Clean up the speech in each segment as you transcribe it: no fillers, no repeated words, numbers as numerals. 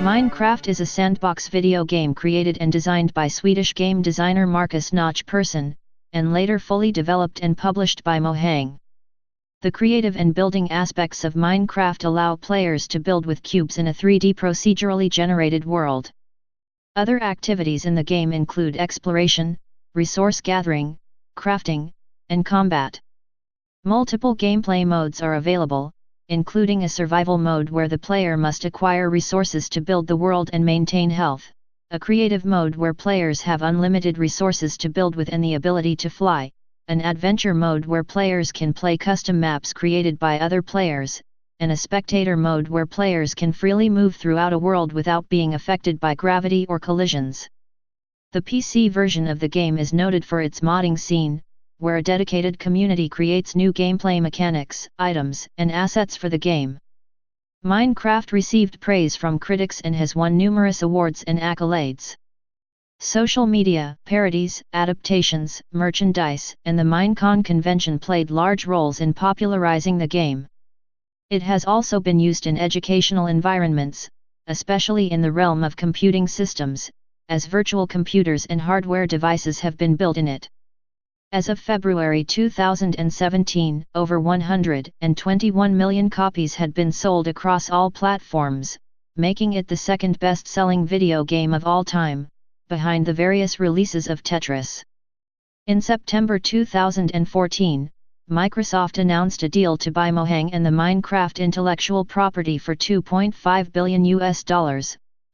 Minecraft is a sandbox video game created and designed by Swedish game designer Markus Persson, and later fully developed and published by Mojang. The creative and building aspects of Minecraft allow players to build with cubes in a 3D procedurally generated world. Other activities in the game include exploration, resource gathering, crafting, and combat. Multiple gameplay modes are available, including a survival mode where the player must acquire resources to build the world and maintain health, a creative mode where players have unlimited resources to build with and the ability to fly, an adventure mode where players can play custom maps created by other players, and a spectator mode where players can freely move throughout a world without being affected by gravity or collisions. The PC version of the game is noted for its modding scene, where a dedicated community creates new gameplay mechanics, items, and assets for the game. Minecraft received praise from critics and has won numerous awards and accolades. Social media, parodies, adaptations, merchandise, and the Minecon convention played large roles in popularizing the game. It has also been used in educational environments, especially in the realm of computing systems, as virtual computers and hardware devices have been built in it. As of February 2017, over 121 million copies had been sold across all platforms, making it the second best-selling video game of all time, behind the various releases of Tetris. In September 2014, Microsoft announced a deal to buy Mojang and the Minecraft intellectual property for $2.5 billion,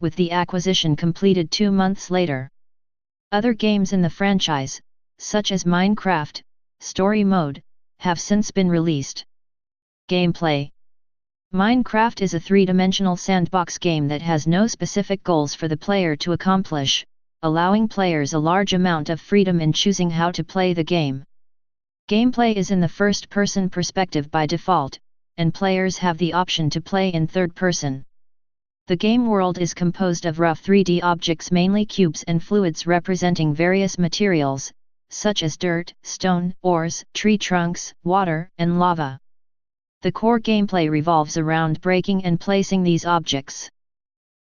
with the acquisition completed 2 months later. Other games in the franchise, such as Minecraft, Story Mode, have since been released. Gameplay. Minecraft is a three-dimensional sandbox game that has no specific goals for the player to accomplish, allowing players a large amount of freedom in choosing how to play the game. Gameplay is in the first-person perspective by default, and players have the option to play in third person. The game world is composed of rough 3D objects, mainly cubes and fluids representing various materials, such as dirt, stone, ores, tree trunks, water, and lava. The core gameplay revolves around breaking and placing these objects.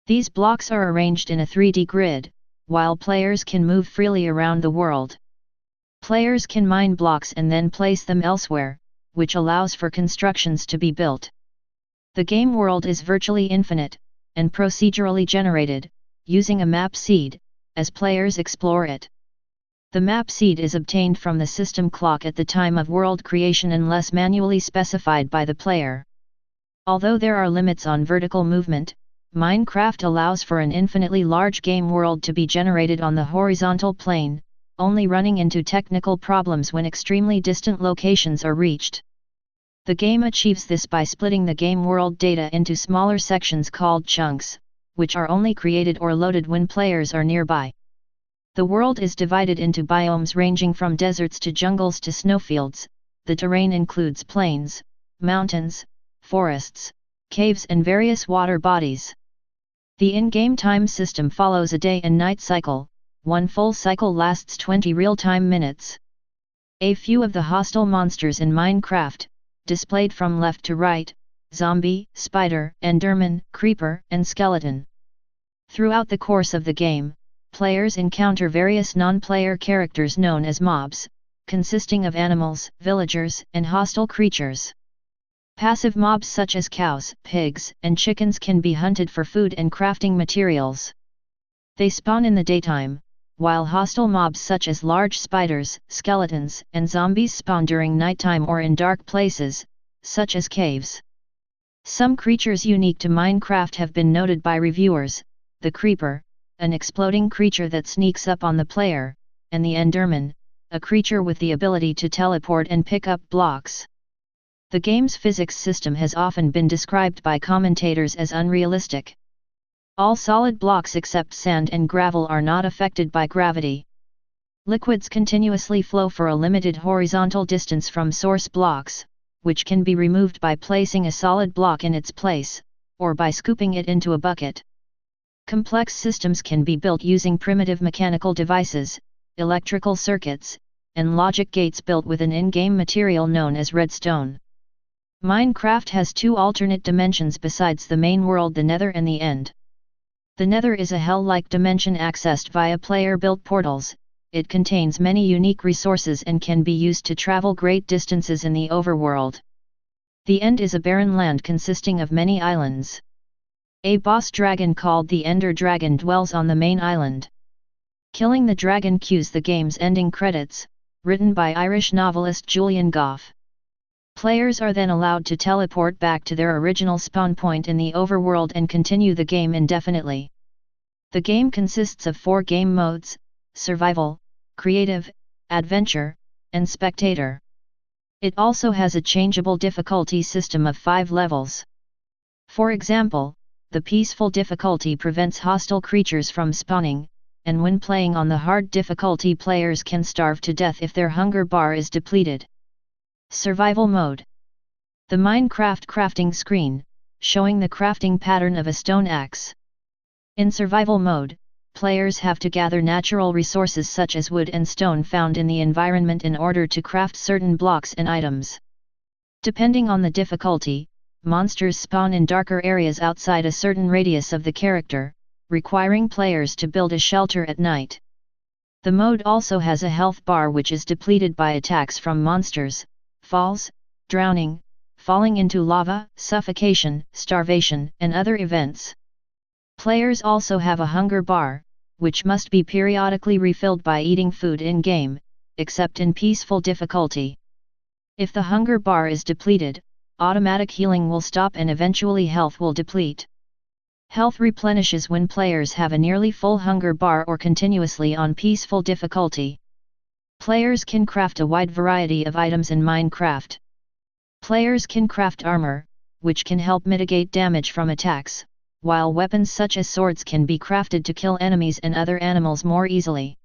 These blocks are arranged in a 3D grid, while players can move freely around the world. Players can mine blocks and then place them elsewhere, which allows for constructions to be built. The game world is virtually infinite, and procedurally generated, using a map seed, as players explore it. The map seed is obtained from the system clock at the time of world creation unless manually specified by the player. Although there are limits on vertical movement, Minecraft allows for an infinitely large game world to be generated on the horizontal plane, only running into technical problems when extremely distant locations are reached. The game achieves this by splitting the game world data into smaller sections called chunks, which are only created or loaded when players are nearby. The world is divided into biomes ranging from deserts to jungles to snowfields. The terrain includes plains, mountains, forests, caves and various water bodies. The in-game time system follows a day and night cycle. One full cycle lasts 20 real-time minutes. A few of the hostile monsters in Minecraft, displayed from left to right: zombie, spider, enderman, creeper, and skeleton. Throughout the course of the game, players encounter various non-player characters known as mobs, consisting of animals, villagers, and hostile creatures. Passive mobs such as cows, pigs, and chickens can be hunted for food and crafting materials. They spawn in the daytime, while hostile mobs such as large spiders, skeletons, and zombies spawn during nighttime or in dark places, such as caves. Some creatures unique to Minecraft have been noted by reviewers: the creeper, an exploding creature that sneaks up on the player, and the enderman, a creature with the ability to teleport and pick up blocks. The game's physics system has often been described by commentators as unrealistic. All solid blocks except sand and gravel are not affected by gravity. Liquids continuously flow for a limited horizontal distance from source blocks, which can be removed by placing a solid block in its place, or by scooping it into a bucket. Complex systems can be built using primitive mechanical devices, electrical circuits, and logic gates built with an in-game material known as redstone. Minecraft has two alternate dimensions besides the main world: the Nether and the End. The Nether is a hell-like dimension accessed via player-built portals. It contains many unique resources and can be used to travel great distances in the overworld. The End is a barren land consisting of many islands. A boss dragon called the Ender Dragon dwells on the main island. Killing the dragon cues the game's ending credits, written by Irish novelist Julian Gough. Players are then allowed to teleport back to their original spawn point in the overworld and continue the game indefinitely. The game consists of 4 game modes: Survival, Creative, Adventure, and Spectator. It also has a changeable difficulty system of 5 levels. For example, the Peaceful difficulty prevents hostile creatures from spawning, and when playing on the hard difficulty players can starve to death if their hunger bar is depleted. Survival mode. The Minecraft crafting screen, showing the crafting pattern of a stone axe. In survival mode, players have to gather natural resources such as wood and stone found in the environment in order to craft certain blocks and items. Depending on the difficulty, monsters spawn in darker areas outside a certain radius of the character, requiring players to build a shelter at night. The mode also has a health bar which is depleted by attacks from monsters, falls, drowning, falling into lava, suffocation, starvation, and other events. Players also have a hunger bar, which must be periodically refilled by eating food in-game, except in peaceful difficulty. If the hunger bar is depleted, automatic healing will stop and eventually health will deplete. Health replenishes when players have a nearly full hunger bar or continuously on peaceful difficulty. Players can craft a wide variety of items in Minecraft. Players can craft armor, which can help mitigate damage from attacks, while weapons such as swords can be crafted to kill enemies and other animals more easily.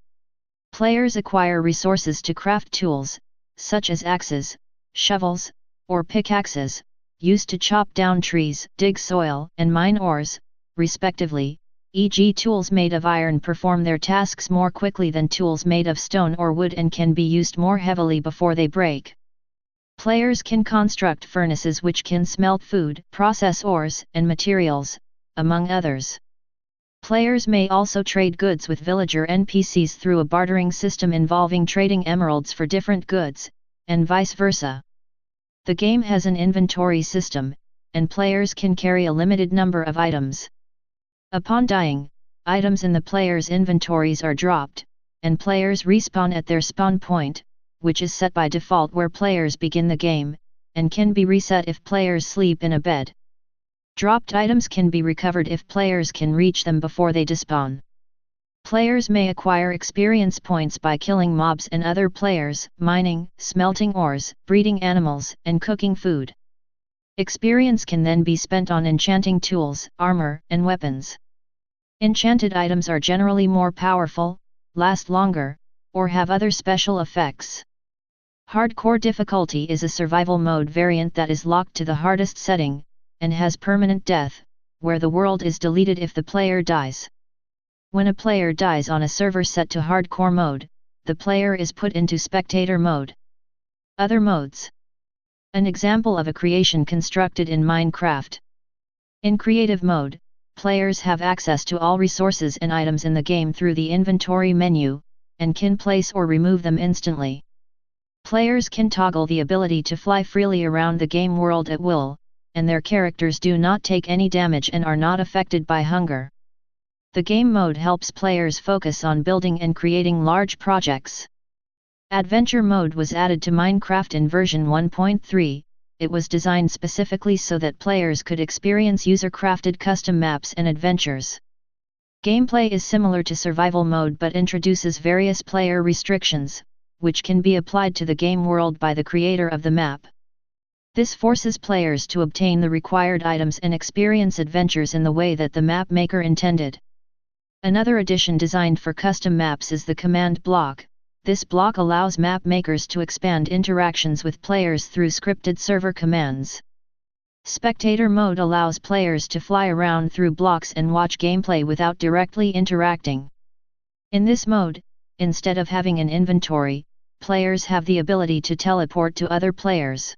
Players acquire resources to craft tools, such as axes, shovels, or pickaxes, used to chop down trees, dig soil, and mine ores, respectively, e.g. tools made of iron perform their tasks more quickly than tools made of stone or wood and can be used more heavily before they break. Players can construct furnaces which can smelt food, process ores and materials, among others. Players may also trade goods with villager NPCs through a bartering system involving trading emeralds for different goods, and vice versa. The game has an inventory system, and players can carry a limited number of items. Upon dying, items in the player's inventories are dropped, and players respawn at their spawn point, which is set by default where players begin the game, and can be reset if players sleep in a bed. Dropped items can be recovered if players can reach them before they despawn. Players may acquire experience points by killing mobs and other players, mining, smelting ores, breeding animals, and cooking food. Experience can then be spent on enchanting tools, armor, and weapons. Enchanted items are generally more powerful, last longer, or have other special effects. Hardcore difficulty is a survival mode variant that is locked to the hardest setting, and has permanent death, where the world is deleted if the player dies. When a player dies on a server set to hardcore mode, the player is put into spectator mode. Other modes. An example of a creation constructed in Minecraft. In creative mode, players have access to all resources and items in the game through the inventory menu, and can place or remove them instantly. Players can toggle the ability to fly freely around the game world at will, and their characters do not take any damage and are not affected by hunger. The game mode helps players focus on building and creating large projects. Adventure mode was added to Minecraft in version 1.3, it was designed specifically so that players could experience user-crafted custom maps and adventures. Gameplay is similar to survival mode but introduces various player restrictions, which can be applied to the game world by the creator of the map. This forces players to obtain the required items and experience adventures in the way that the map maker intended. Another addition designed for custom maps is the command block. This block allows map makers to expand interactions with players through scripted server commands. Spectator mode allows players to fly around through blocks and watch gameplay without directly interacting. In this mode, instead of having an inventory, players have the ability to teleport to other players.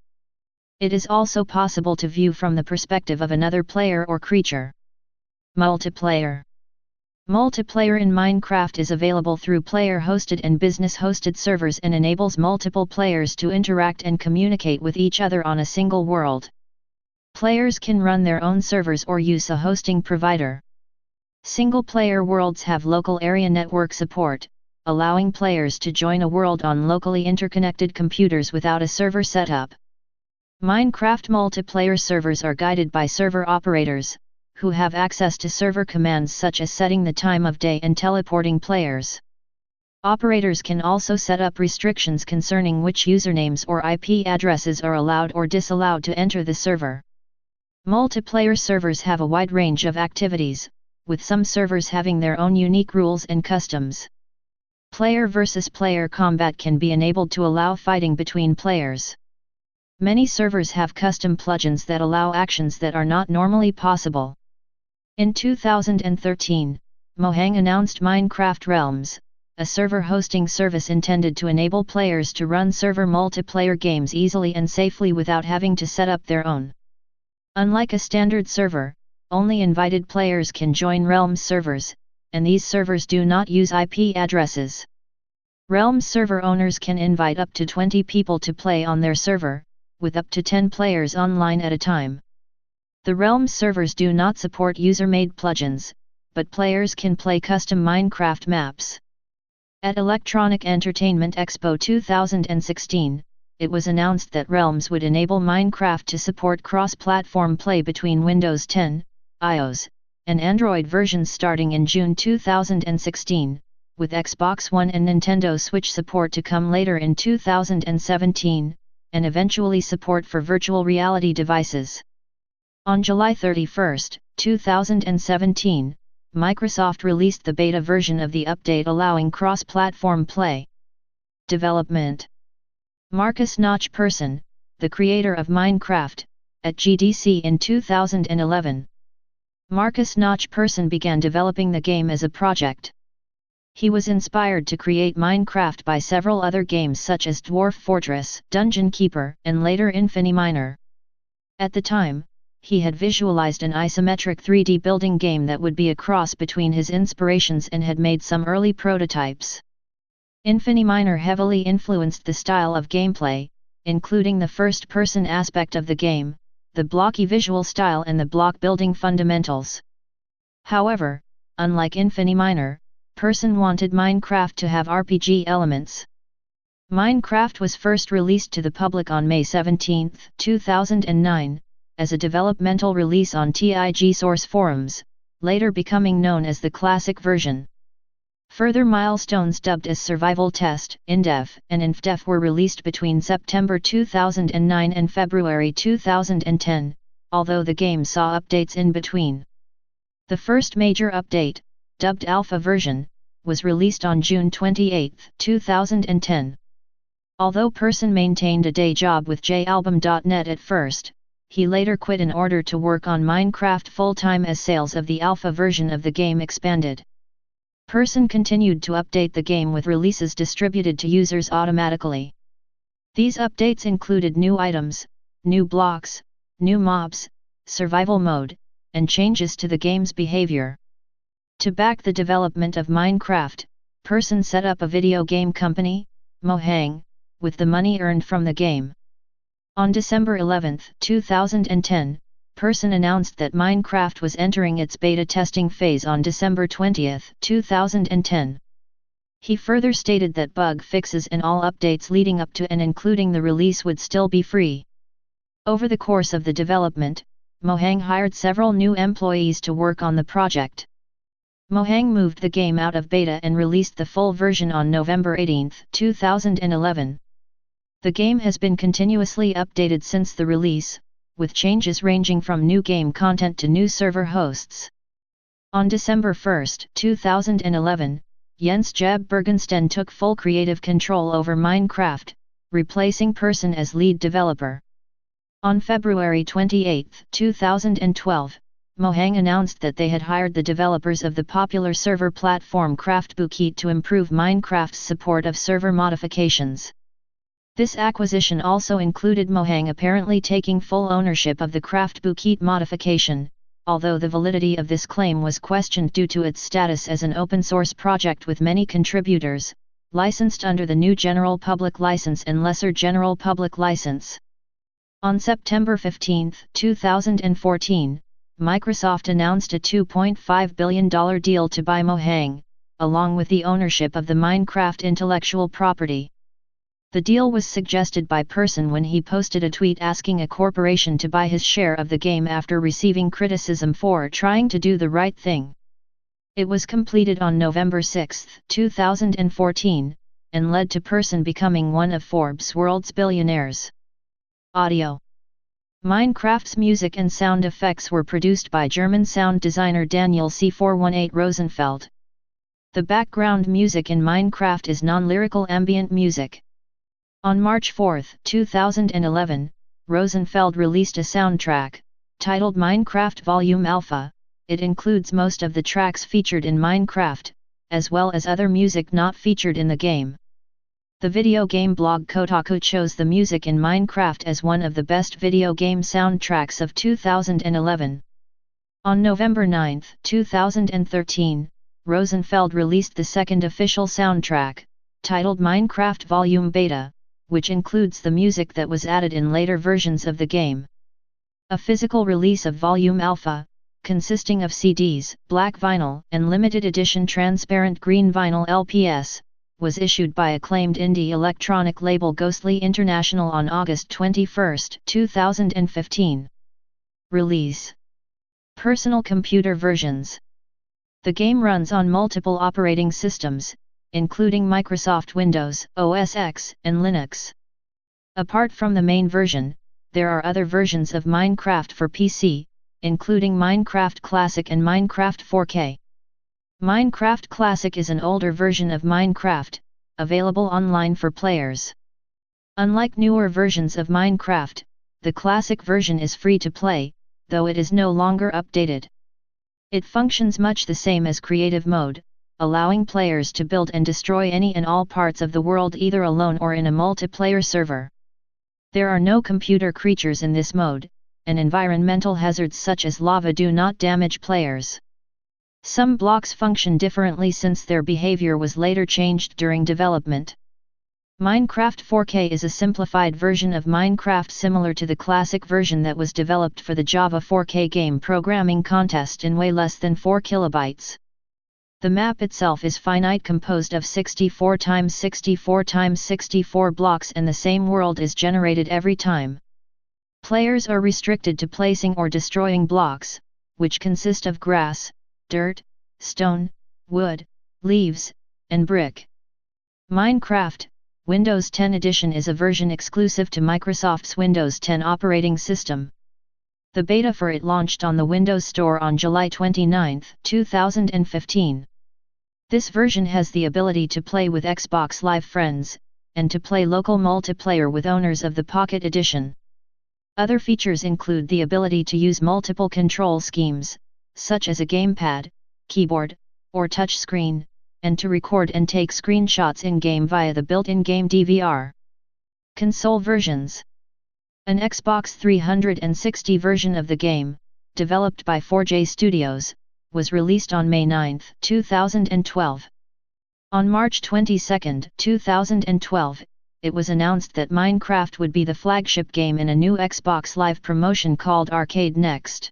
It is also possible to view from the perspective of another player or creature. Multiplier. Multiplayer in Minecraft is available through player-hosted and business-hosted servers and enables multiple players to interact and communicate with each other on a single world. Players can run their own servers or use a hosting provider. Single-player worlds have local area network support, allowing players to join a world on locally interconnected computers without a server setup. Minecraft multiplayer servers are guided by server operators, who have access to server commands such as setting the time of day and teleporting players. Operators can also set up restrictions concerning which usernames or IP addresses are allowed or disallowed to enter the server. Multiplayer servers have a wide range of activities, with some servers having their own unique rules and customs. Player versus player combat can be enabled to allow fighting between players. Many servers have custom plugins that allow actions that are not normally possible. In 2013, Mojang announced Minecraft Realms, a server hosting service intended to enable players to run server multiplayer games easily and safely without having to set up their own. Unlike a standard server, only invited players can join Realms servers, and these servers do not use IP addresses. Realms server owners can invite up to 20 people to play on their server, with up to 10 players online at a time. The Realms servers do not support user-made plugins, but players can play custom Minecraft maps. At Electronic Entertainment Expo 2016, it was announced that Realms would enable Minecraft to support cross-platform play between Windows 10, iOS, and Android versions starting in June 2016, with Xbox One and Nintendo Switch support to come later in 2017, and eventually support for virtual reality devices. On July 31, 2017, Microsoft released the beta version of the update allowing cross-platform play. Development. Markus Persson, the creator of Minecraft, at GDC in 2011. Markus Persson began developing the game as a project. He was inspired to create Minecraft by several other games such as Dwarf Fortress, Dungeon Keeper, and later Infiniminer. At the time, he had visualized an isometric 3D building game that would be a cross between his inspirations and had made some early prototypes. Infiniminer heavily influenced the style of gameplay, including the first-person aspect of the game, the blocky visual style and the block building fundamentals. However, unlike Infiniminer, Persson wanted Minecraft to have RPG elements. Minecraft was first released to the public on May 17, 2009, as a developmental release on TIG source forums, later becoming known as the classic version. Further milestones dubbed as Survival Test, InDev, and InfDev were released between September 2009 and February 2010, although the game saw updates in between. The first major update, dubbed Alpha version, was released on June 28, 2010. Although Persson maintained a day job withjalbum.net at first, he later quit in order to work on Minecraft full-time as sales of the alpha version of the game expanded. Persson continued to update the game with releases distributed to users automatically. These updates included new items, new blocks, new mobs, survival mode, and changes to the game's behavior. To back the development of Minecraft, Persson set up a video game company, Mojang, with the money earned from the game. On December 11, 2010, Persson announced that Minecraft was entering its beta testing phase on December 20, 2010. He further stated that bug fixes and all updates leading up to and including the release would still be free. Over the course of the development, Mojang hired several new employees to work on the project. Mojang moved the game out of beta and released the full version on November 18, 2011. The game has been continuously updated since the release, with changes ranging from new game content to new server hosts. On December 1, 2011, Jens Jab Bergensten took full creative control over Minecraft, replacing Persson as lead developer. On February 28, 2012, Mojang announced that they had hired the developers of the popular server platform CraftBookit to improve Minecraft's support of server modifications. This acquisition also included Mojang apparently taking full ownership of the CraftBookit modification, although the validity of this claim was questioned due to its status as an open-source project with many contributors, licensed under the GNU General Public License and Lesser General Public License. On September 15, 2014, Microsoft announced a $2.5 billion deal to buy Mojang, along with the ownership of the Minecraft intellectual property. The deal was suggested by Persson when he posted a tweet asking a corporation to buy his share of the game after receiving criticism for trying to do the right thing. It was completed on November 6, 2014, and led to Persson becoming one of Forbes' world's billionaires. Audio. Minecraft's music and sound effects were produced by German sound designer Daniel C418 Rosenfeld. The background music in Minecraft is non-lyrical ambient music. On March 4, 2011, Rosenfeld released a soundtrack, titled Minecraft Volume Alpha. It includes most of the tracks featured in Minecraft, as well as other music not featured in the game. The video game blog Kotaku chose the music in Minecraft as one of the best video game soundtracks of 2011. On November 9, 2013, Rosenfeld released the second official soundtrack, titled Minecraft Volume Beta, which includes the music that was added in later versions of the game. A physical release of Volume Alpha, consisting of CDs, black vinyl, and limited edition transparent green vinyl LPS, was issued by acclaimed indie electronic label Ghostly International on August 21, 2015. Release. Personal computer versions. The game runs on multiple operating systems, including Microsoft Windows, OS X, and Linux. Apart from the main version, there are other versions of Minecraft for PC, including Minecraft Classic and Minecraft 4K. Minecraft Classic is an older version of Minecraft, available online for players. Unlike newer versions of Minecraft, the Classic version is free to play, though it is no longer updated. It functions much the same as Creative Mode, allowing players to build and destroy any and all parts of the world either alone or in a multiplayer server. There are no computer creatures in this mode, and environmental hazards such as lava do not damage players. Some blocks function differently since their behavior was later changed during development. Minecraft 4K is a simplified version of Minecraft similar to the classic version that was developed for the Java 4K game programming contest in way less than 4 kilobytes. The map itself is finite, composed of 64 x 64 x 64 blocks, and the same world is generated every time. Players are restricted to placing or destroying blocks, which consist of grass, dirt, stone, wood, leaves, and brick. Minecraft, Windows 10 Edition is a version exclusive to Microsoft's Windows 10 operating system. The beta for it launched on the Windows Store on July 29, 2015. This version has the ability to play with Xbox Live friends, and to play local multiplayer with owners of the Pocket Edition. Other features include the ability to use multiple control schemes, such as a gamepad, keyboard, or touchscreen, and to record and take screenshots in-game via the built-in game DVR. Console versions. An Xbox 360 version of the game, developed by 4J Studios, was released on May 9, 2012. On March 22, 2012, it was announced that Minecraft would be the flagship game in a new Xbox Live promotion called Arcade Next.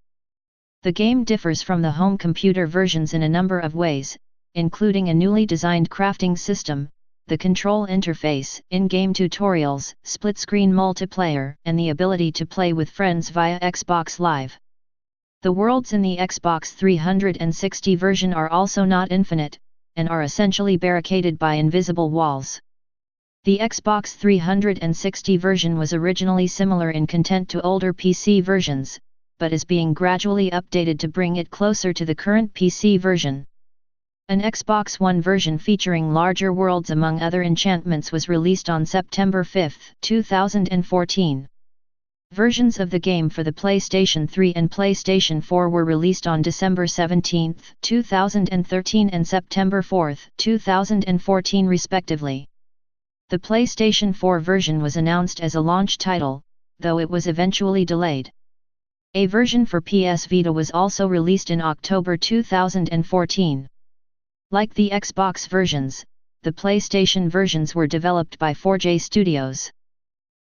The game differs from the home computer versions in a number of ways, including a newly designed crafting system, the control interface, in-game tutorials, split-screen multiplayer, and the ability to play with friends via Xbox Live. The worlds in the Xbox 360 version are also not infinite, and are essentially barricaded by invisible walls. The Xbox 360 version was originally similar in content to older PC versions, but is being gradually updated to bring it closer to the current PC version. An Xbox One version featuring larger worlds among other enchantments was released on September 5, 2014. Versions of the game for the PlayStation 3 and PlayStation 4 were released on December 17, 2013 and September 4, 2014 respectively. The PlayStation 4 version was announced as a launch title, though it was eventually delayed. A version for PS Vita was also released in October 2014. Like the Xbox versions, the PlayStation versions were developed by 4J Studios.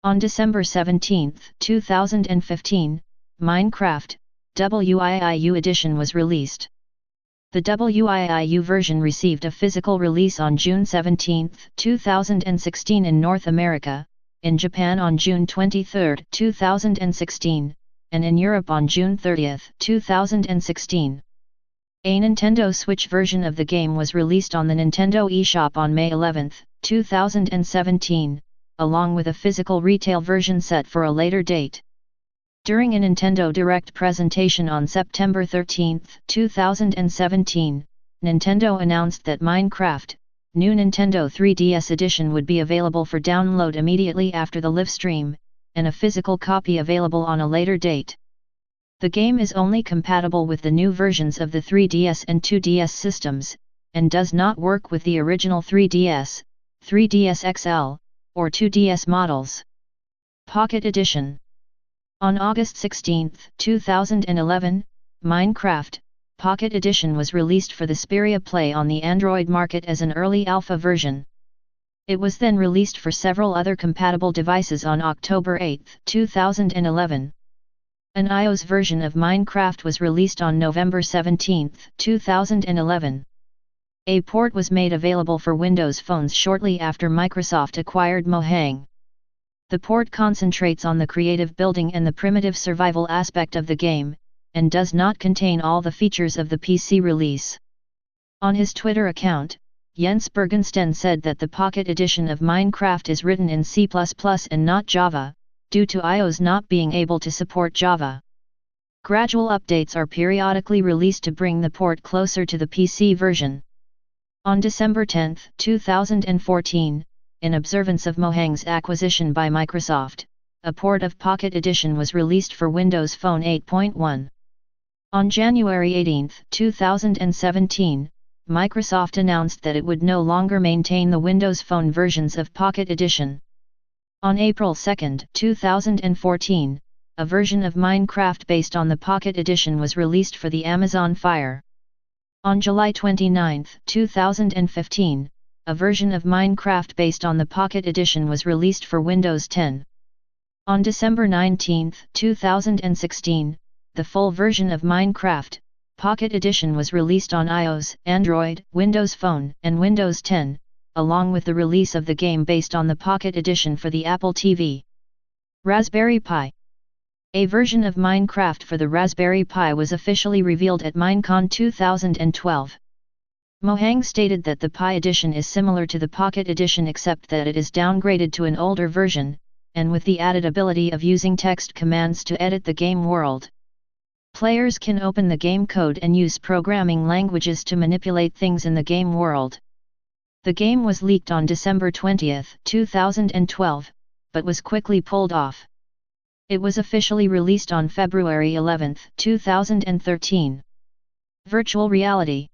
On December 17, 2015, Minecraft Wiu Edition was released. The Wiu version received a physical release on June 17, 2016 in North America, in Japan on June 23, 2016, and in Europe on June 30, 2016. A Nintendo Switch version of the game was released on the Nintendo eShop on May 11, 2017, along with a physical retail version set for a later date. During a Nintendo Direct presentation on September 13, 2017, Nintendo announced that Minecraft, new Nintendo 3DS edition would be available for download immediately after the live stream, and a physical copy available on a later date. The game is only compatible with the new versions of the 3DS and 2DS systems, and does not work with the original 3DS, 3DS XL, or 2DS models. Pocket Edition. On August 16, 2011, Minecraft Pocket Edition was released for the Xperia Play on the Android market as an early alpha version. It was then released for several other compatible devices on October 8, 2011. An iOS version of Minecraft was released on November 17, 2011. A port was made available for Windows phones shortly after Microsoft acquired Mojang. The port concentrates on the creative building and the primitive survival aspect of the game, and does not contain all the features of the PC release. On his Twitter account, Jens Bergensten said that the Pocket Edition of Minecraft is written in C++ and not Java, due to iOS not being able to support Java. Gradual updates are periodically released to bring the port closer to the PC version. On December 10, 2014, in observance of Mojang's acquisition by Microsoft, a port of Pocket Edition was released for Windows Phone 8.1. On January 18, 2017, Microsoft announced that it would no longer maintain the Windows Phone versions of Pocket Edition. On April 2, 2014, a version of Minecraft based on the Pocket Edition was released for the Amazon Fire. On July 29, 2015, a version of Minecraft based on the Pocket Edition was released for Windows 10. On December 19, 2016, the full version of Minecraft Pocket Edition was released on iOS, Android, Windows Phone, and Windows 10, along with the release of the game based on the Pocket Edition for the Apple TV. Raspberry Pi. A version of Minecraft for the Raspberry Pi was officially revealed at Minecon 2012. Mojang stated that the Pi Edition is similar to the Pocket Edition except that it is downgraded to an older version, and with the added ability of using text commands to edit the game world. Players can open the game code and use programming languages to manipulate things in the game world. The game was leaked on December 20, 2012, but was quickly pulled off. It was officially released on February 11, 2013. Virtual reality.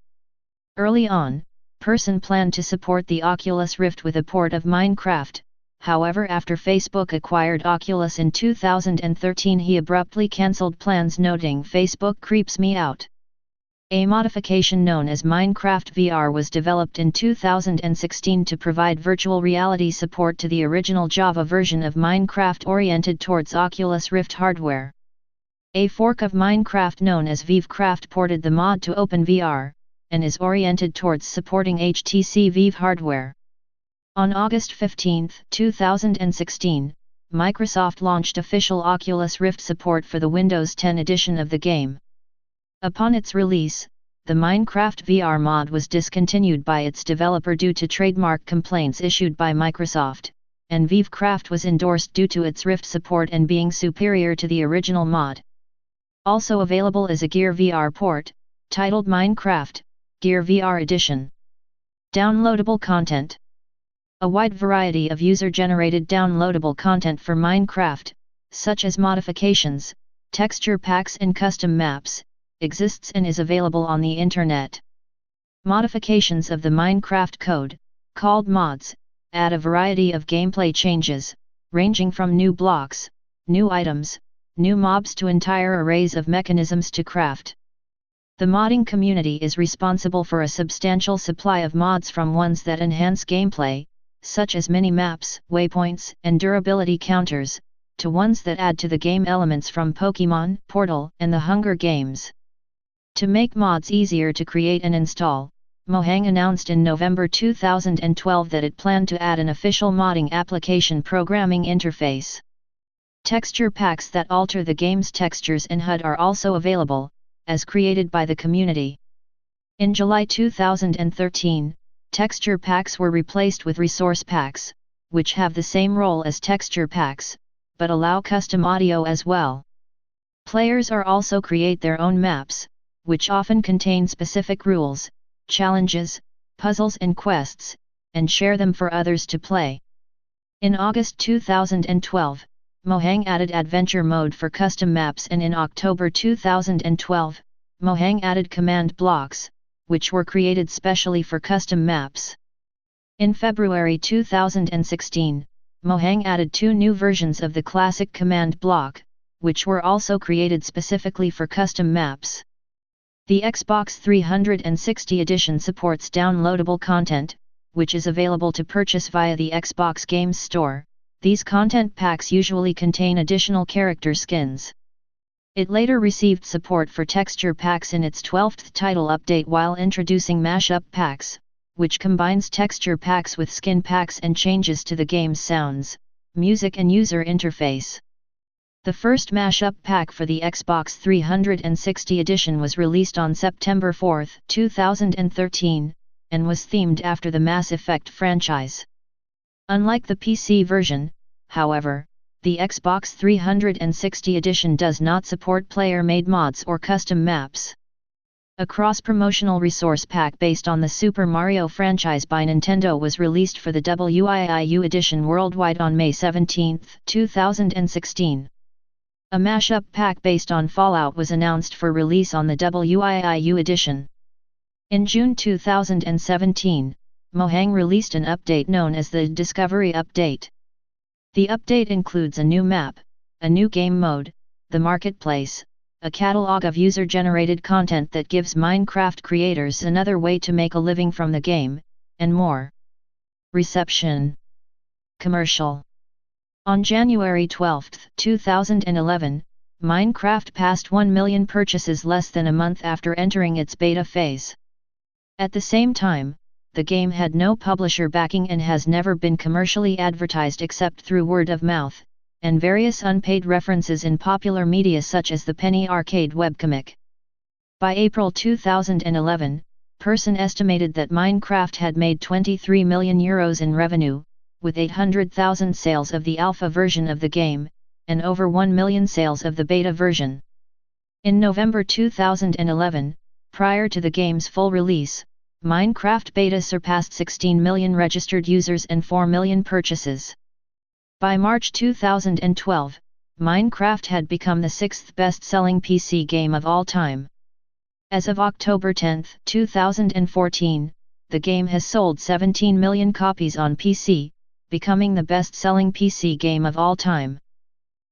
Early on, Persson planned to support the Oculus Rift with a port of Minecraft, however after Facebook acquired Oculus in 2013 he abruptly cancelled plans noting "Facebook creeps me out." A modification known as Minecraft VR was developed in 2016 to provide virtual reality support to the original Java version of Minecraft oriented towards Oculus Rift hardware. A fork of Minecraft known as ViveCraft ported the mod to OpenVR, and is oriented towards supporting HTC Vive hardware. On August 15, 2016, Microsoft launched official Oculus Rift support for the Windows 10 edition of the game. Upon its release, the Minecraft VR mod was discontinued by its developer due to trademark complaints issued by Microsoft, and ViveCraft was endorsed due to its Rift support and being superior to the original mod. Also available is a Gear VR port, titled Minecraft Gear VR Edition. Downloadable content. A wide variety of user-generated downloadable content for Minecraft, such as modifications, texture packs and custom maps, exists and is available on the Internet. Modifications of the Minecraft code, called mods, add a variety of gameplay changes, ranging from new blocks, new items, new mobs to entire arrays of mechanisms to craft. The modding community is responsible for a substantial supply of mods, from ones that enhance gameplay, such as mini-maps, waypoints, and durability counters, to ones that add to the game elements from Pokémon, Portal, and the Hunger Games. To make mods easier to create and install, Mojang announced in November 2012 that it planned to add an official modding application programming interface. Texture packs that alter the game's textures and HUD are also available, as created by the community. In July 2013, texture packs were replaced with resource packs, which have the same role as texture packs, but allow custom audio as well. Players are also create their own maps, which often contain specific rules, challenges, puzzles and quests, and share them for others to play. In August 2012, Mojang added Adventure Mode for custom maps, and in October 2012, Mojang added command blocks, which were created specially for custom maps. In February 2016, Mojang added 2 new versions of the classic command block, which were also created specifically for custom maps. The Xbox 360 edition supports downloadable content, which is available to purchase via the Xbox Games Store. These content packs usually contain additional character skins. It later received support for texture packs in its 12th title update, while introducing mashup packs, which combines texture packs with skin packs and changes to the game's sounds, music and user interface. The first mashup pack for the Xbox 360 edition was released on September 4, 2013, and was themed after the Mass Effect franchise. Unlike the PC version, however, the Xbox 360 edition does not support player-made mods or custom maps. A cross-promotional resource pack based on the Super Mario franchise by Nintendo was released for the Wiu Edition worldwide on May 17, 2016. A mashup pack based on Fallout was announced for release on the Wiu Edition. In June 2017, Mojang released an update known as the Discovery Update. The update includes a new map, a new game mode, the marketplace, a catalog of user-generated content that gives Minecraft creators another way to make a living from the game, and more. Reception. Commercial. On January 12, 2011, Minecraft passed 1 million purchases less than a month after entering its beta phase. At the same time, the game had no publisher backing and has never been commercially advertised except through word of mouth, and various unpaid references in popular media such as the Penny Arcade webcomic. By April 2011, Persson estimated that Minecraft had made €23 million in revenue, with 800,000 sales of the alpha version of the game, and over 1 million sales of the beta version. In November 2011, prior to the game's full release, Minecraft Beta surpassed 16 million registered users and 4 million purchases. By March 2012, Minecraft had become the 6th best-selling PC game of all time. As of October 10, 2014, the game has sold 17 million copies on PC, becoming the best-selling PC game of all time.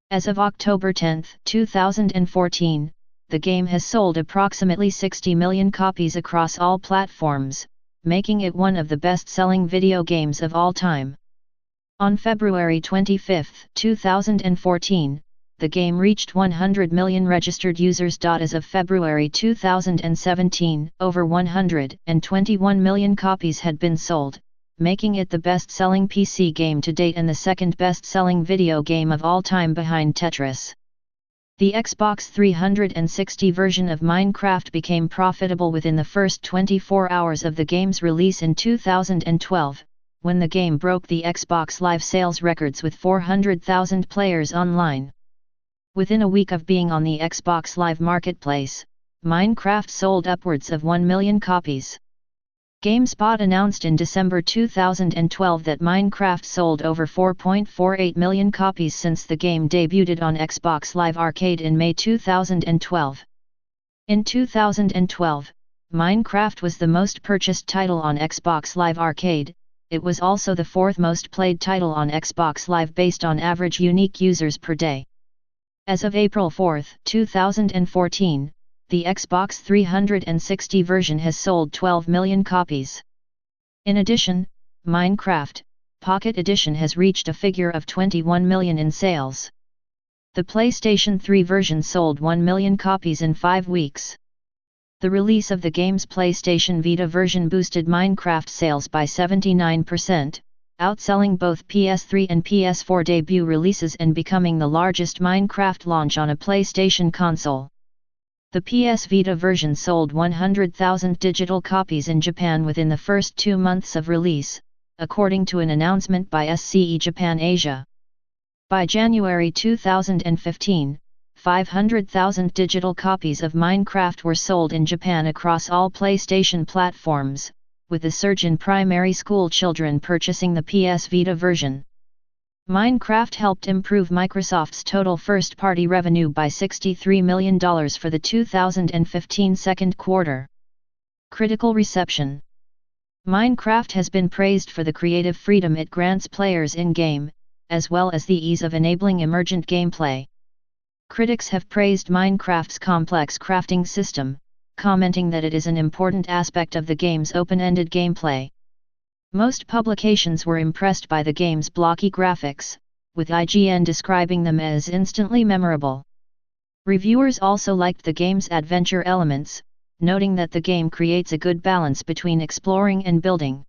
As of October 10, 2014, the game has sold approximately 60 million copies across all platforms, making it one of the best-selling video games of all time. On February 25, 2014, the game reached 100 million registered users. As of February 2017, over 121 million copies had been sold, making it the best-selling PC game to date and the second best-selling video game of all time behind Tetris. The Xbox 360 version of Minecraft became profitable within the first 24 hours of the game's release in 2012, when the game broke the Xbox Live sales records with 400,000 players online. Within a week of being on the Xbox Live marketplace, Minecraft sold upwards of 1 million copies. GameSpot announced in December 2012 that Minecraft sold over 4.48 million copies since the game debuted on Xbox Live Arcade in May 2012. In 2012, Minecraft was the most purchased title on Xbox Live Arcade. It was also the 4th most played title on Xbox Live based on average unique users per day. As of April 4, 2014, the Xbox 360 version has sold 12 million copies. In addition, Minecraft Pocket Edition has reached a figure of 21 million in sales. The PlayStation 3 version sold 1 million copies in 5 weeks. The release of the game's PlayStation Vita version boosted Minecraft sales by 79%, outselling both PS3 and PS4 debut releases and becoming the largest Minecraft launch on a PlayStation console. The PS Vita version sold 100,000 digital copies in Japan within the first 2 months of release, according to an announcement by SCE Japan Asia. By January 2015, 500,000 digital copies of Minecraft were sold in Japan across all PlayStation platforms, with a surge in primary school children purchasing the PS Vita version. Minecraft helped improve Microsoft's total first-party revenue by $63 million for the 2015 second quarter. Critical reception. Minecraft has been praised for the creative freedom it grants players in-game, as well as the ease of enabling emergent gameplay. Critics have praised Minecraft's complex crafting system, commenting that it is an important aspect of the game's open-ended gameplay. Most publications were impressed by the game's blocky graphics, with IGN describing them as instantly memorable. Reviewers also liked the game's adventure elements, noting that the game creates a good balance between exploring and building.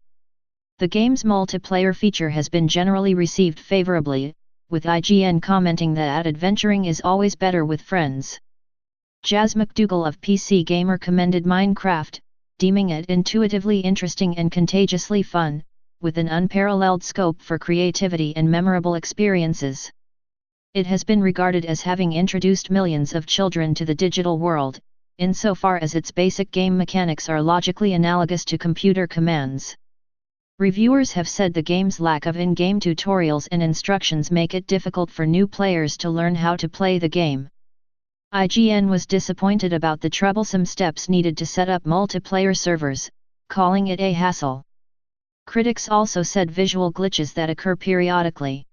The game's multiplayer feature has been generally received favorably, with IGN commenting that adventuring is always better with friends. Jazz McDougall of PC Gamer commended Minecraft, deeming it intuitively interesting and contagiously fun, with an unparalleled scope for creativity and memorable experiences. It has been regarded as having introduced millions of children to the digital world, insofar as its basic game mechanics are logically analogous to computer commands. Reviewers have said the game's lack of in-game tutorials and instructions make it difficult for new players to learn how to play the game. IGN was disappointed about the troublesome steps needed to set up multiplayer servers, calling it a hassle. Critics also said visual glitches that occur periodically.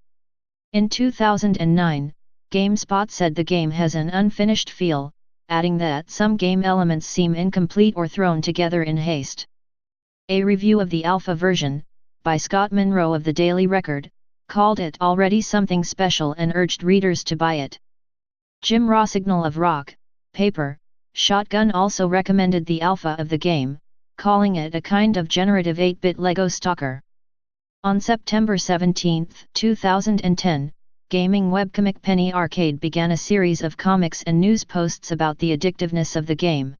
In 2009, GameSpot said the game has an unfinished feel, adding that some game elements seem incomplete or thrown together in haste. A review of the alpha version, by Scott Monroe of the Daily Record, called it already something special and urged readers to buy it. Jim Rossignol of Rock, Paper, Shotgun also recommended the alpha of the game, calling it a kind of generative 8-bit Lego stalker. On September 17, 2010, gaming webcomic Penny Arcade began a series of comics and news posts about the addictiveness of the game.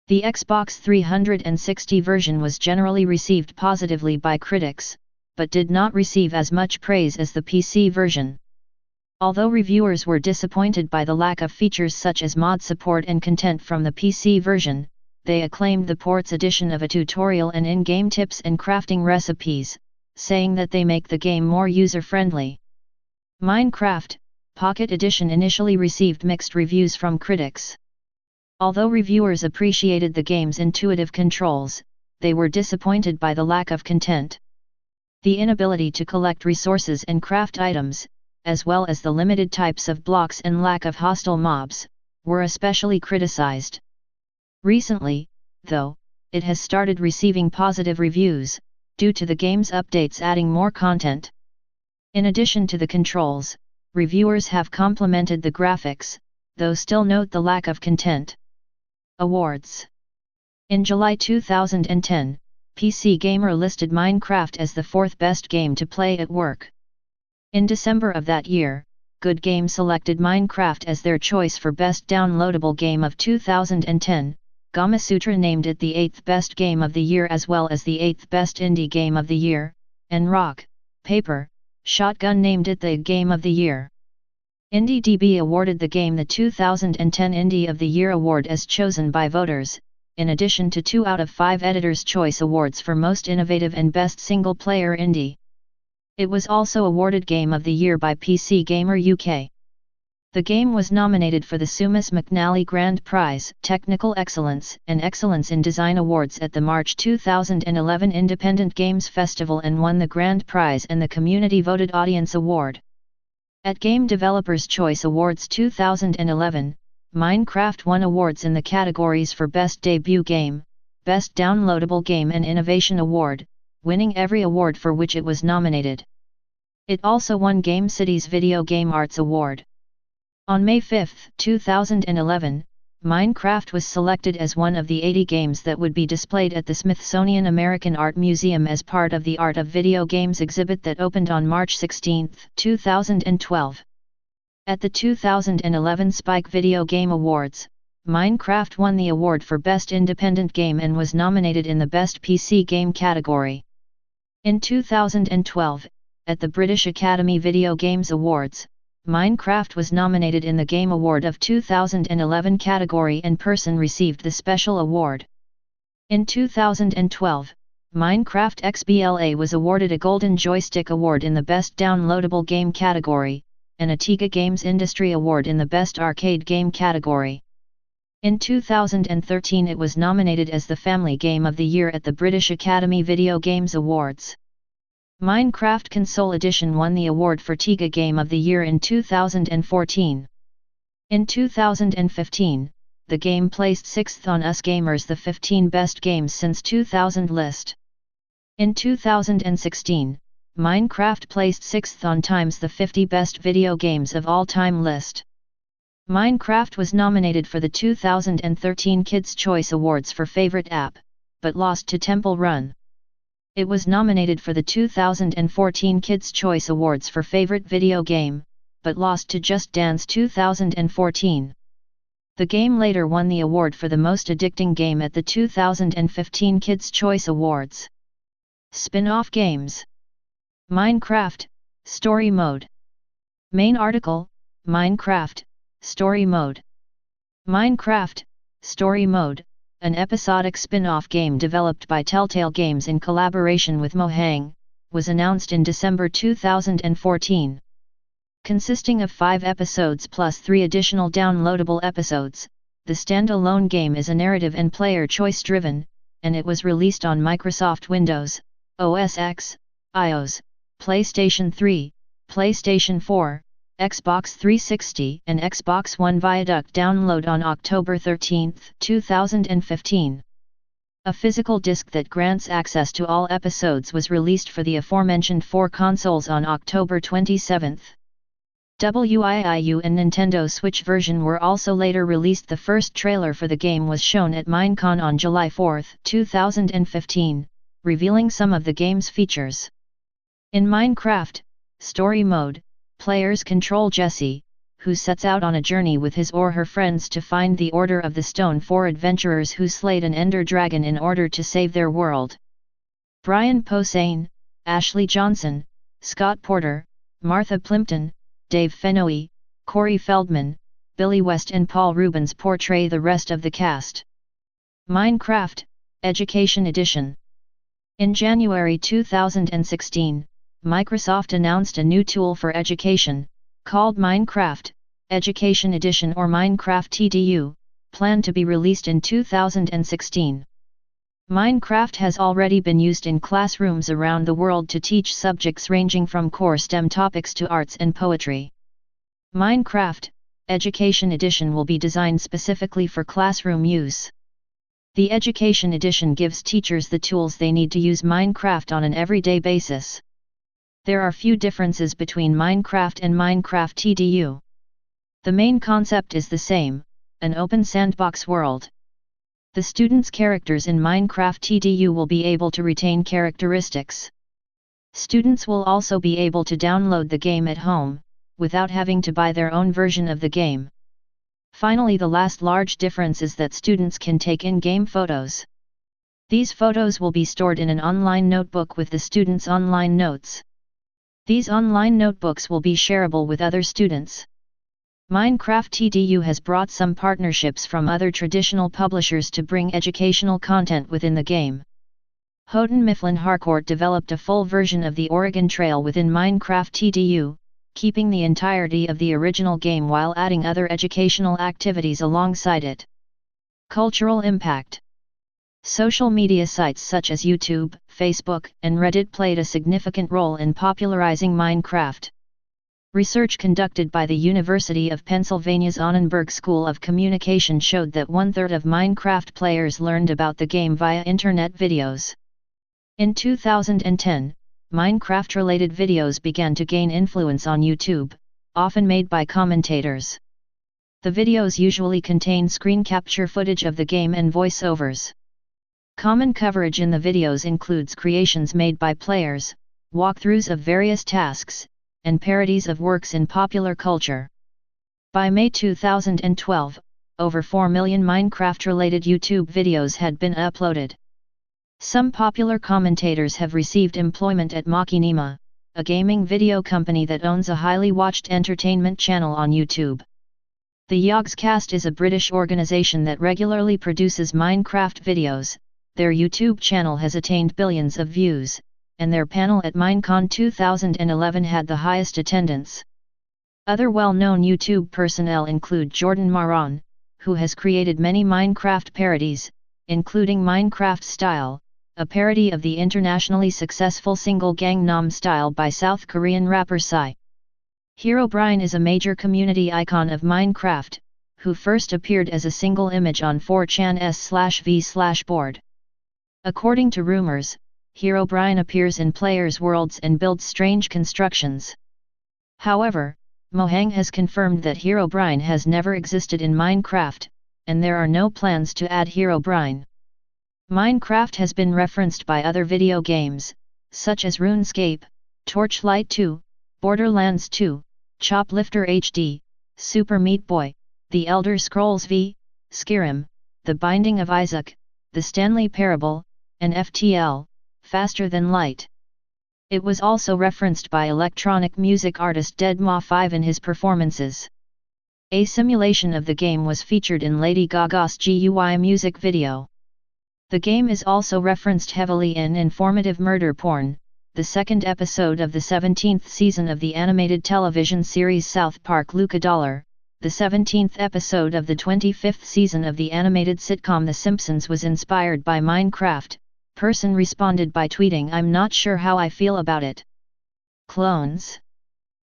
The Xbox 360 version was generally received positively by critics, but did not receive as much praise as the PC version. Although reviewers were disappointed by the lack of features such as mod support and content from the PC version, they acclaimed the port's addition of a tutorial and in-game tips and crafting recipes, saying that they make the game more user-friendly. Minecraft Pocket Edition initially received mixed reviews from critics. Although reviewers appreciated the game's intuitive controls, they were disappointed by the lack of content. The inability to collect resources and craft items, as well as the limited types of blocks and lack of hostile mobs, were especially criticized. Recently, though, it has started receiving positive reviews, due to the game's updates adding more content. In addition to the controls, reviewers have complimented the graphics, though still note the lack of content. Awards. In July 2010, PC Gamer listed Minecraft as the 4th best game to play at work. In December of that year, Good Game selected Minecraft as their choice for Best Downloadable Game of 2010, Gamasutra named it the 8th best game of the year as well as the 8th best indie game of the year, and Rock, Paper, Shotgun named it the Game of the Year. IndieDB awarded the game the 2010 Indie of the Year award as chosen by voters, in addition to 2 out of 5 Editor's Choice Awards for Most Innovative and Best Single-Player Indie. It was also awarded Game of the Year by PC Gamer UK. The game was nominated for the Sumas McNally Grand Prize, Technical Excellence and Excellence in Design Awards at the March 2011 Independent Games Festival and won the Grand Prize and the Community Voted Audience Award. At Game Developers Choice Awards 2011, Minecraft won awards in the categories for Best Debut Game, Best Downloadable Game and Innovation Award, winning every award for which it was nominated. It also won Game City's Video Game Arts Award. On May 5, 2011, Minecraft was selected as one of the 80 games that would be displayed at the Smithsonian American Art Museum as part of the Art of Video Games exhibit that opened on March 16, 2012. At the 2011 Spike Video Game Awards, Minecraft won the award for Best Independent Game and was nominated in the Best PC Game category. In 2012, at the British Academy Video Games Awards, Minecraft was nominated in the Game Award of 2011 category and Persson received the special award. In 2012, Minecraft XBLA was awarded a Golden Joystick Award in the Best Downloadable Game category, and a TIGA Games Industry Award in the Best Arcade Game category. In 2013 it was nominated as the Family Game of the Year at the British Academy Video Games Awards. Minecraft Console Edition won the award for TIGA Game of the Year in 2014. In 2015, the game placed 6th on Us Gamers' The 15 Best Games Since 2000 list. In 2016, Minecraft placed 6th on Time's The 50 Best Video Games of All Time list. Minecraft was nominated for the 2013 Kids' Choice Awards for Favorite App, but lost to Temple Run. It was nominated for the 2014 Kids' Choice Awards for Favorite Video Game, but lost to Just Dance 2014. The game later won the award for the Most Addicting Game at the 2015 Kids' Choice Awards. Spin-off games. Minecraft, Story Mode. Main article, Minecraft, Story Mode. Minecraft, Story Mode, an episodic spin-off game developed by Telltale Games in collaboration with Mojang, was announced in December 2014. Consisting of 5 episodes plus 3 additional downloadable episodes, the standalone game is a narrative and player choice-driven, and it was released on Microsoft Windows, OS X, iOS, PlayStation 3, PlayStation 4, Xbox 360 and Xbox One via Duck download on October 13, 2015. A physical disc that grants access to all episodes was released for the aforementioned 4 consoles on October 27. Wiu and Nintendo Switch version were also later released. The first trailer for the game was shown at Minecon on July 4, 2015, revealing some of the game's features. In Minecraft, Story Mode, players control Jesse, who sets out on a journey with his or her friends to find the Order of the Stone, 4 adventurers who slayed an ender dragon in order to save their world. Brian Posehn, Ashley Johnson, Scott Porter, Martha Plimpton, Dave Fennoy, Corey Feldman, Billy West and Paul Rubens portray the rest of the cast. Minecraft, Education Edition. In January 2016, Microsoft announced a new tool for education, called Minecraft, Education Edition or Minecraft TDU, planned to be released in 2016. Minecraft has already been used in classrooms around the world to teach subjects ranging from core STEM topics to arts and poetry. Minecraft, Education Edition will be designed specifically for classroom use. The Education Edition gives teachers the tools they need to use Minecraft on an everyday basis. There are few differences between Minecraft and Minecraft TDU. The main concept is the same, an open sandbox world. The students' characters in Minecraft TDU will be able to retain characteristics. Students will also be able to download the game at home, without having to buy their own version of the game. Finally, the last large difference is that students can take in-game photos. These photos will be stored in an online notebook with the students' online notes. These online notebooks will be shareable with other students. Minecraft TDU has brought some partnerships from other traditional publishers to bring educational content within the game. Houghton Mifflin Harcourt developed a full version of the Oregon Trail within Minecraft TDU, keeping the entirety of the original game while adding other educational activities alongside it. Cultural impact. Social media sites such as YouTube, Facebook, and Reddit played a significant role in popularizing Minecraft. Research conducted by the University of Pennsylvania's Annenberg School of Communication showed that 1/3 of Minecraft players learned about the game via internet videos. In 2010, Minecraft-related videos began to gain influence on YouTube, often made by commentators. The videos usually contain screen capture footage of the game and voiceovers. Common coverage in the videos includes creations made by players, walkthroughs of various tasks, and parodies of works in popular culture. By May 2012, over 4 million Minecraft-related YouTube videos had been uploaded. Some popular commentators have received employment at Machinima, a gaming video company that owns a highly watched entertainment channel on YouTube. The Yogscast is a British organization that regularly produces Minecraft videos. Their YouTube channel has attained billions of views, and their panel at Minecon 2011 had the highest attendance. Other well-known YouTube personnel include Jordan Maron, who has created many Minecraft parodies, including Minecraft Style, a parody of the internationally successful single Gangnam Style by South Korean rapper Psy. Herobrine is a major community icon of Minecraft, who first appeared as a single image on 4chan's/v/board. According to rumors, Herobrine appears in players' worlds and builds strange constructions. However, Mojang has confirmed that Herobrine has never existed in Minecraft, and there are no plans to add Herobrine. Minecraft has been referenced by other video games, such as RuneScape, Torchlight 2, Borderlands 2, Choplifter HD, Super Meat Boy, The Elder Scrolls V, Skyrim, The Binding of Isaac, The Stanley Parable, and FTL, Faster Than Light. It was also referenced by electronic music artist deadma5 in his performances. A simulation of the game was featured in Lady Gaga's GUI music video. The game is also referenced heavily in Informative Murder Porn, the second episode of the 17th season of the animated television series South Park Luca Dollar. The 17th episode of the 25th season of the animated sitcom The Simpsons was inspired by Minecraft. Persson responded by tweeting, "I'm not sure how I feel about it." Clones.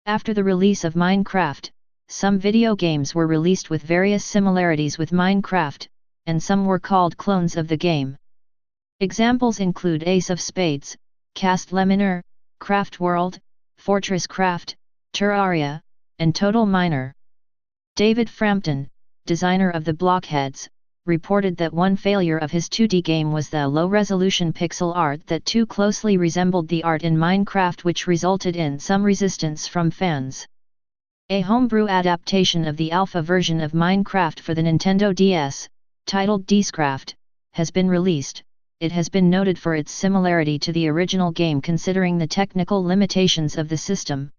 After the release of Minecraft, some video games were released with various similarities with Minecraft, and some were called clones of the game. Examples include Ace of Spades, Cast Leminer, Craft World, Fortress Craft, Terraria, and Total Miner. David Frampton, designer of the Blockheads, reported that one failure of his 2D game was the low-resolution pixel art that too closely resembled the art in Minecraft, which resulted in some resistance from fans. A homebrew adaptation of the alpha version of Minecraft for the Nintendo DS, titled Dscraft, has been released. It has been noted for its similarity to the original game considering the technical limitations of the system.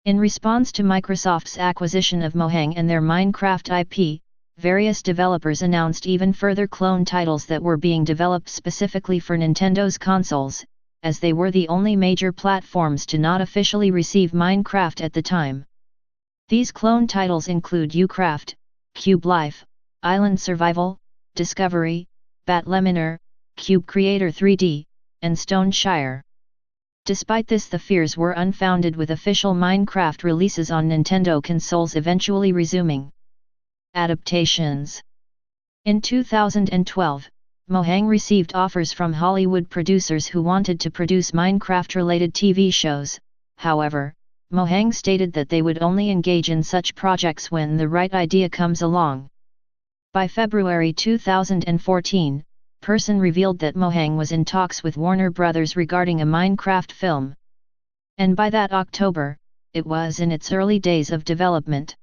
In response to Microsoft's acquisition of Mojang and their Minecraft IP, various developers announced even further clone titles that were being developed specifically for Nintendo's consoles, as they were the only major platforms to not officially receive Minecraft at the time. These clone titles include Ucraft, Cube Life, Island Survival, Discovery, Batleminer, Cube Creator 3D, and Stone Shire. Despite this, the fears were unfounded, with official Minecraft releases on Nintendo consoles eventually resuming. Adaptations. In 2012, Mojang received offers from Hollywood producers who wanted to produce Minecraft-related TV shows. However, Mojang stated that they would only engage in such projects when the right idea comes along. By February 2014, Persson revealed that Mojang was in talks with Warner Bros. Regarding a Minecraft film. And by that October, it was in its early days of development.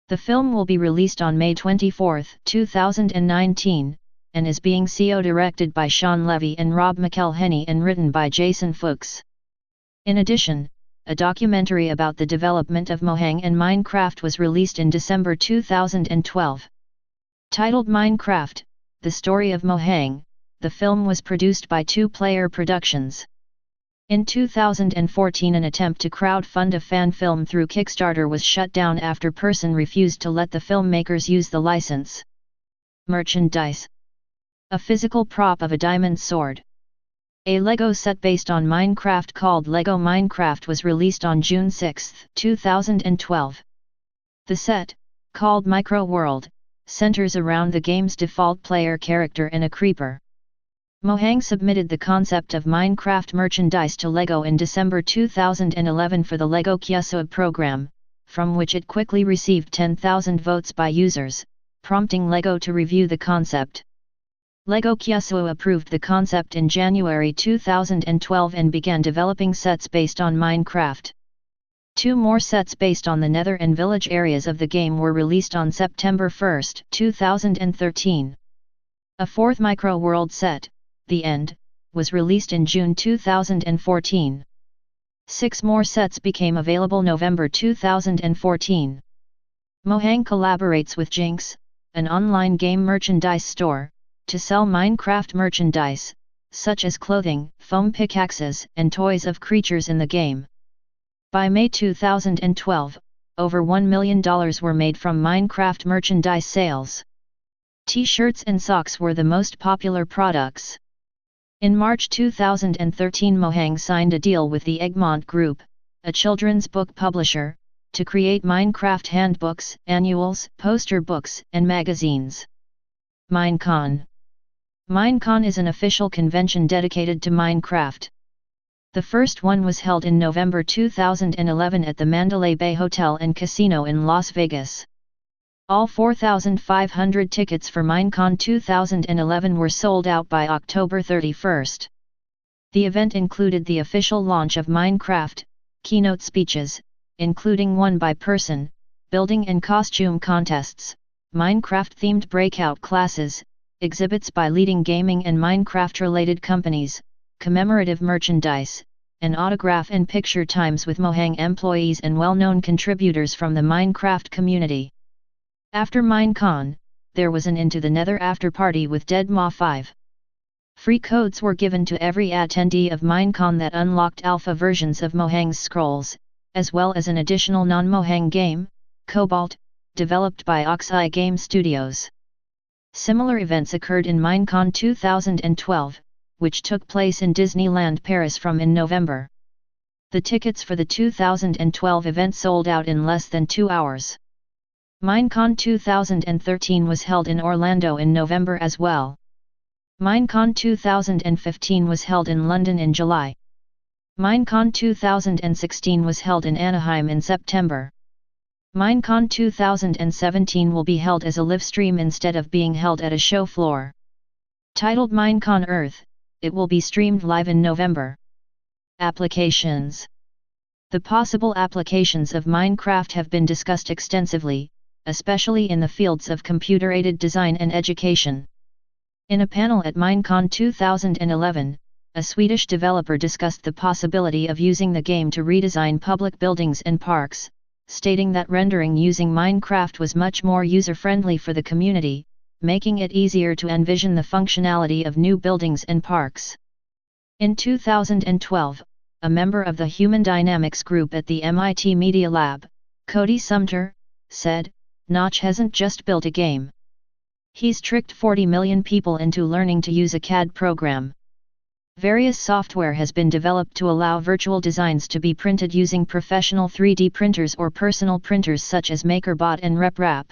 The film will be released on May 24, 2019, and is being co-directed by Sean Levy and Rob McElhenney and written by Jason Fuchs. In addition, a documentary about the development of Mojang and Minecraft was released in December 2012. Titled Minecraft, The Story of Mojang, the film was produced by Two Player Productions. In 2014, an attempt to crowdfund a fan film through Kickstarter was shut down after Persson refused to let the filmmakers use the license. Merchandise. A physical prop of a diamond sword. A LEGO set based on Minecraft called LEGO Minecraft was released on June 6, 2012. The set, called Micro World, centers around the game's default player character and a creeper. Mojang submitted the concept of Minecraft merchandise to LEGO in December 2011 for the LEGO Kyusua program, from which it quickly received 10,000 votes by users, prompting LEGO to review the concept. LEGO Kyusua approved the concept in January 2012 and began developing sets based on Minecraft. 2 more sets based on the Nether and Village areas of the game were released on September 1, 2013. A 4th Micro World set, The End, was released in June 2014. 6 more sets became available November 2014. Mojang collaborates with Jinx, an online game merchandise store, to sell Minecraft merchandise, such as clothing, foam pickaxes, and toys of creatures in the game. By May 2012, over $1 million were made from Minecraft merchandise sales. T-shirts and socks were the most popular products. In March 2013, Mojang signed a deal with the Egmont Group, a children's book publisher, to create Minecraft handbooks, annuals, poster books, and magazines. Minecon. Minecon is an official convention dedicated to Minecraft. The first one was held in November 2011 at the Mandalay Bay Hotel and Casino in Las Vegas. All 4,500 tickets for Minecon 2011 were sold out by October 31. The event included the official launch of Minecraft, keynote speeches, including one by Persson, building and costume contests, Minecraft-themed breakout classes, exhibits by leading gaming and Minecraft-related companies, commemorative merchandise, and autograph and picture times with Mojang employees and well-known contributors from the Minecraft community. After Minecon, there was an Into the Nether after-party with Dead Ma 5. Free codes were given to every attendee of Minecon that unlocked alpha versions of Mojang's scrolls, as well as an additional non-Mojang game, Cobalt, developed by Oxeye Game Studios. Similar events occurred in Minecon 2012, which took place in Disneyland Paris in November. The tickets for the 2012 event sold out in less than 2 hours. Minecon 2013 was held in Orlando in November as well. Minecon 2015 was held in London in July. Minecon 2016 was held in Anaheim in September. Minecon 2017 will be held as a live stream instead of being held at a show floor. Titled Minecon Earth, it will be streamed live in November. Applications. The possible applications of Minecraft have been discussed extensively, especially in the fields of computer-aided design and education. In a panel at Minecon 2011, a Swedish developer discussed the possibility of using the game to redesign public buildings and parks, stating that rendering using Minecraft was much more user-friendly for the community, making it easier to envision the functionality of new buildings and parks. In 2012, a member of the Human Dynamics group at the MIT Media Lab, Cody Sumter, said, "Notch hasn't just built a game. He's tricked 40 million people into learning to use a CAD program." Various software has been developed to allow virtual designs to be printed using professional 3D printers or personal printers such as MakerBot and RepRap.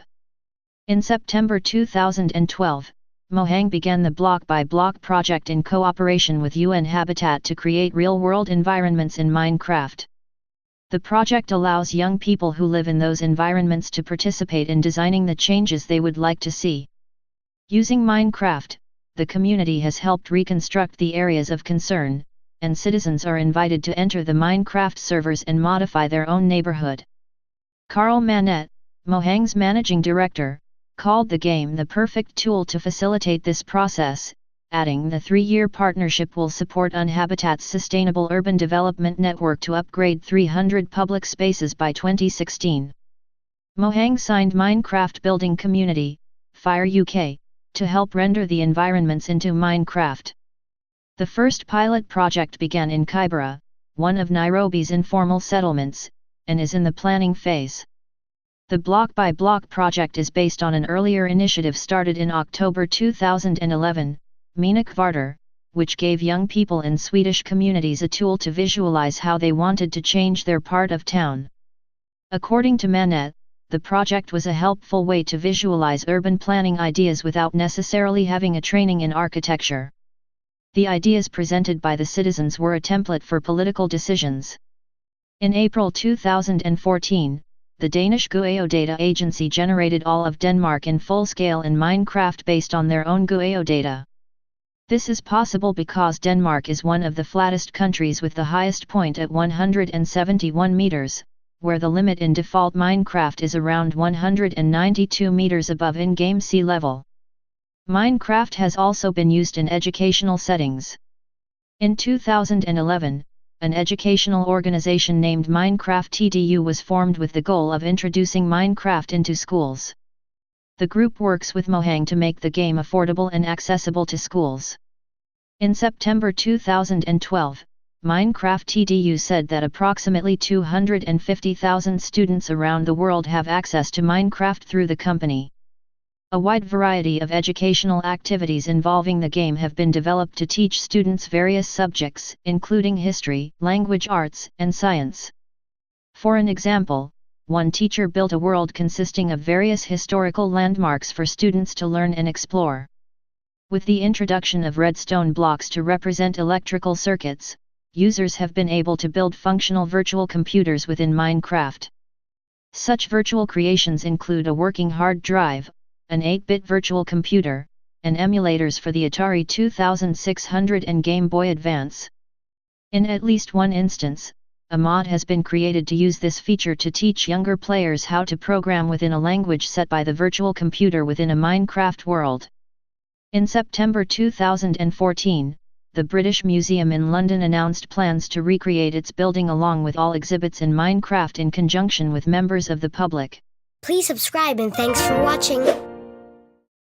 In September 2012, Mojang began the Block by Block project in cooperation with UN Habitat to create real-world environments in Minecraft. The project allows young people who live in those environments to participate in designing the changes they would like to see. Using Minecraft, the community has helped reconstruct the areas of concern, and citizens are invited to enter the Minecraft servers and modify their own neighborhood. Carl Manette, Mojang's managing director, called the game the perfect tool to facilitate this process, adding the 3-year partnership will support UN Habitat's Sustainable Urban Development Network to upgrade 300 public spaces by 2016. Mojang signed Minecraft Building Community, Fire UK, to help render the environments into Minecraft. The first pilot project began in Kibera, one of Nairobi's informal settlements, and is in the planning phase. The Block by Block project is based on an earlier initiative started in October 2011. Menak Vartar, which gave young people in Swedish communities a tool to visualize how they wanted to change their part of town. According to Manet, the project was a helpful way to visualize urban planning ideas without necessarily having a training in architecture. The ideas presented by the citizens were a template for political decisions. In April 2014, the Danish Geodata agency generated all of Denmark in full scale in Minecraft based on their own geodata. This is possible because Denmark is one of the flattest countries with the highest point at 171 meters, where the limit in default Minecraft is around 192 meters above in-game sea level. Minecraft has also been used in educational settings. In 2011, an educational organization named Minecraft TDU was formed with the goal of introducing Minecraft into schools. The group works with Mojang to make the game affordable and accessible to schools. In September 2012, Minecraft TDU said that approximately 250,000 students around the world have access to Minecraft through the company. A wide variety of educational activities involving the game have been developed to teach students various subjects, including history, language arts, and science. For an example, one teacher built a world consisting of various historical landmarks for students to learn and explore. With the introduction of redstone blocks to represent electrical circuits, users have been able to build functional virtual computers within Minecraft. Such virtual creations include a working hard drive, an 8-bit virtual computer, and emulators for the Atari 2600 and Game Boy Advance. In at least one instance, a mod has been created to use this feature to teach younger players how to program within a language set by the virtual computer within a Minecraft world. In September 2014, the British Museum in London announced plans to recreate its building along with all exhibits in Minecraft in conjunction with members of the public. Please subscribe and thanks for watching.